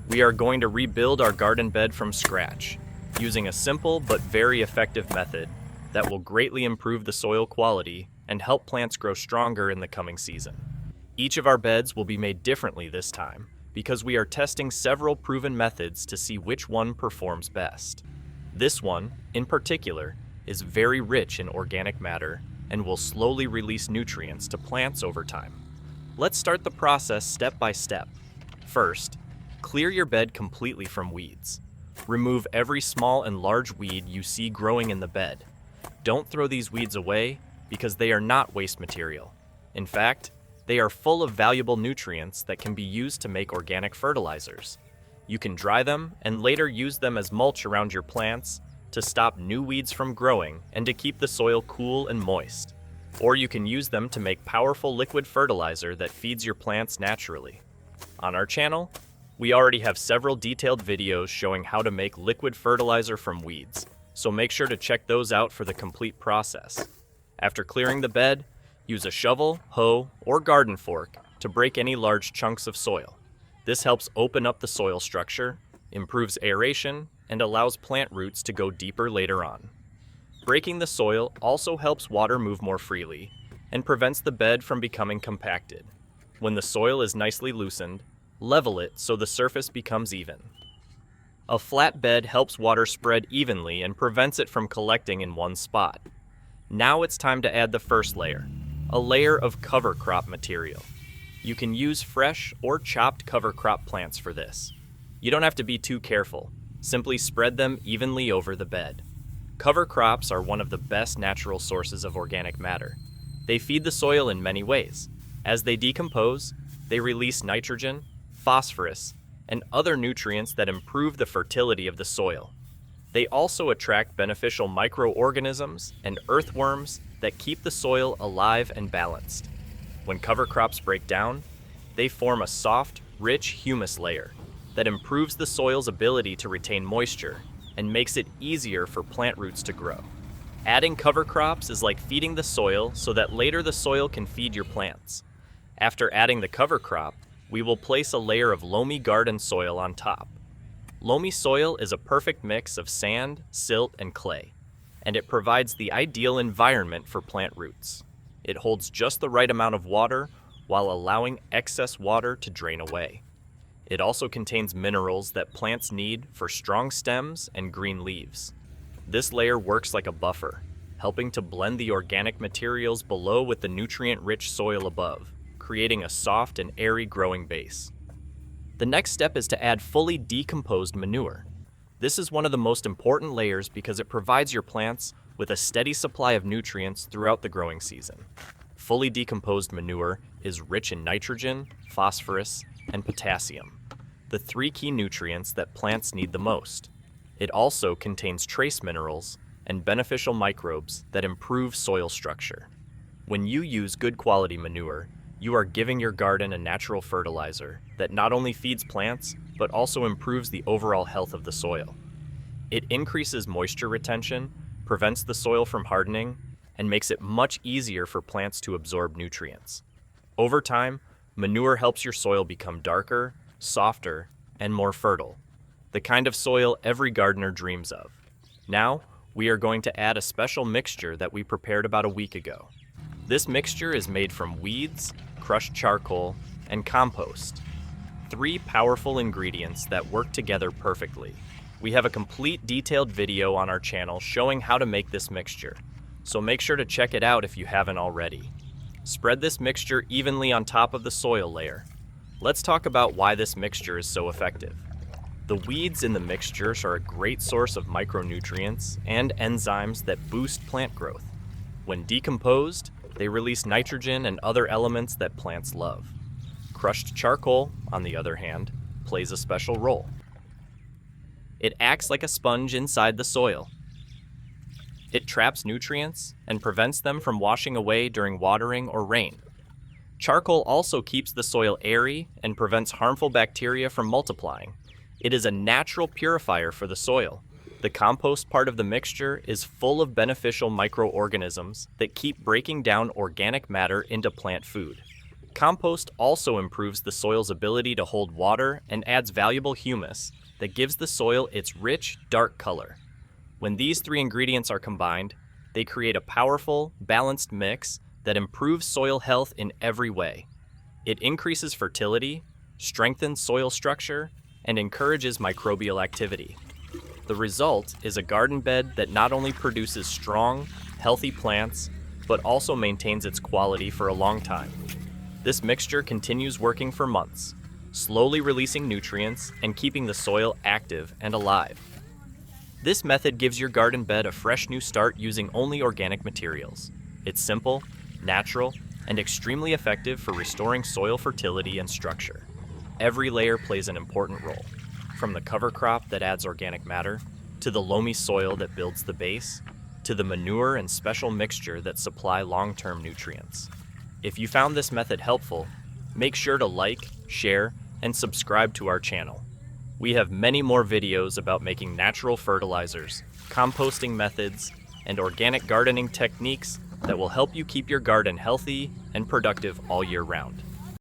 We are going to rebuild our garden bed from scratch, using a simple but very effective method that will greatly improve the soil quality and help plants grow stronger in the coming season. Each of our beds will be made differently this time because we are testing several proven methods to see which one performs best. This one, in particular, is very rich in organic matter and will slowly release nutrients to plants over time. Let's start the process step by step. First, clear your bed completely from weeds. Remove every small and large weed you see growing in the bed. Don't throw these weeds away because they are not waste material. In fact, they are full of valuable nutrients that can be used to make organic fertilizers. You can dry them and later use them as mulch around your plants to stop new weeds from growing and to keep the soil cool and moist. Or you can use them to make powerful liquid fertilizer that feeds your plants naturally. On our channel, we already have several detailed videos showing how to make liquid fertilizer from weeds, so make sure to check those out for the complete process. After clearing the bed, use a shovel, hoe, or garden fork to break any large chunks of soil. This helps open up the soil structure, improves aeration, and allows plant roots to go deeper later on. Breaking the soil also helps water move more freely and prevents the bed from becoming compacted. When the soil is nicely loosened, level it so the surface becomes even. A flat bed helps water spread evenly and prevents it from collecting in one spot. Now it's time to add the first layer, a layer of cover crop material. You can use fresh or chopped cover crop plants for this. You don't have to be too careful. Simply spread them evenly over the bed. Cover crops are one of the best natural sources of organic matter. They feed the soil in many ways. As they decompose, they release nitrogen, phosphorus, and other nutrients that improve the fertility of the soil. They also attract beneficial microorganisms and earthworms that keep the soil alive and balanced. When cover crops break down, they form a soft, rich humus layer that improves the soil's ability to retain moisture and makes it easier for plant roots to grow. Adding cover crops is like feeding the soil so that later the soil can feed your plants. After adding the cover crop, we will place a layer of loamy garden soil on top. Loamy soil is a perfect mix of sand, silt, and clay, and it provides the ideal environment for plant roots. It holds just the right amount of water while allowing excess water to drain away. It also contains minerals that plants need for strong stems and green leaves. This layer works like a buffer, helping to blend the organic materials below with the nutrient-rich soil above, creating a soft and airy growing base. The next step is to add fully decomposed manure. This is one of the most important layers because it provides your plants with a steady supply of nutrients throughout the growing season. Fully decomposed manure is rich in nitrogen, phosphorus, and potassium, the three key nutrients that plants need the most. It also contains trace minerals and beneficial microbes that improve soil structure. When you use good quality manure, you are giving your garden a natural fertilizer that not only feeds plants, but also improves the overall health of the soil. It increases moisture retention, prevents the soil from hardening, and makes it much easier for plants to absorb nutrients. Over time, manure helps your soil become darker, softer, and more fertile, the kind of soil every gardener dreams of. Now, we are going to add a special mixture that we prepared about a week ago. This mixture is made from weeds, crushed charcoal, and compost, three powerful ingredients that work together perfectly. We have a complete detailed video on our channel showing how to make this mixture, so make sure to check it out if you haven't already. Spread this mixture evenly on top of the soil layer. Let's talk about why this mixture is so effective. The weeds in the mixtures are a great source of micronutrients and enzymes that boost plant growth. When decomposed, they release nitrogen and other elements that plants love. Crushed charcoal, on the other hand, plays a special role. It acts like a sponge inside the soil. It traps nutrients and prevents them from washing away during watering or rain. Charcoal also keeps the soil airy and prevents harmful bacteria from multiplying. It is a natural purifier for the soil. The compost part of the mixture is full of beneficial microorganisms that keep breaking down organic matter into plant food. Compost also improves the soil's ability to hold water and adds valuable humus that gives the soil its rich, dark color. When these three ingredients are combined, they create a powerful, balanced mix that improves soil health in every way. It increases fertility, strengthens soil structure, and encourages microbial activity. The result is a garden bed that not only produces strong, healthy plants, but also maintains its quality for a long time. This mixture continues working for months, slowly releasing nutrients and keeping the soil active and alive. This method gives your garden bed a fresh new start using only organic materials. It's simple, natural, and extremely effective for restoring soil fertility and structure. Every layer plays an important role, from the cover crop that adds organic matter, to the loamy soil that builds the base, to the manure and special mixture that supply long-term nutrients. If you found this method helpful, make sure to like, share, and subscribe to our channel. We have many more videos about making natural fertilizers, composting methods, and organic gardening techniques that will help you keep your garden healthy and productive all year round.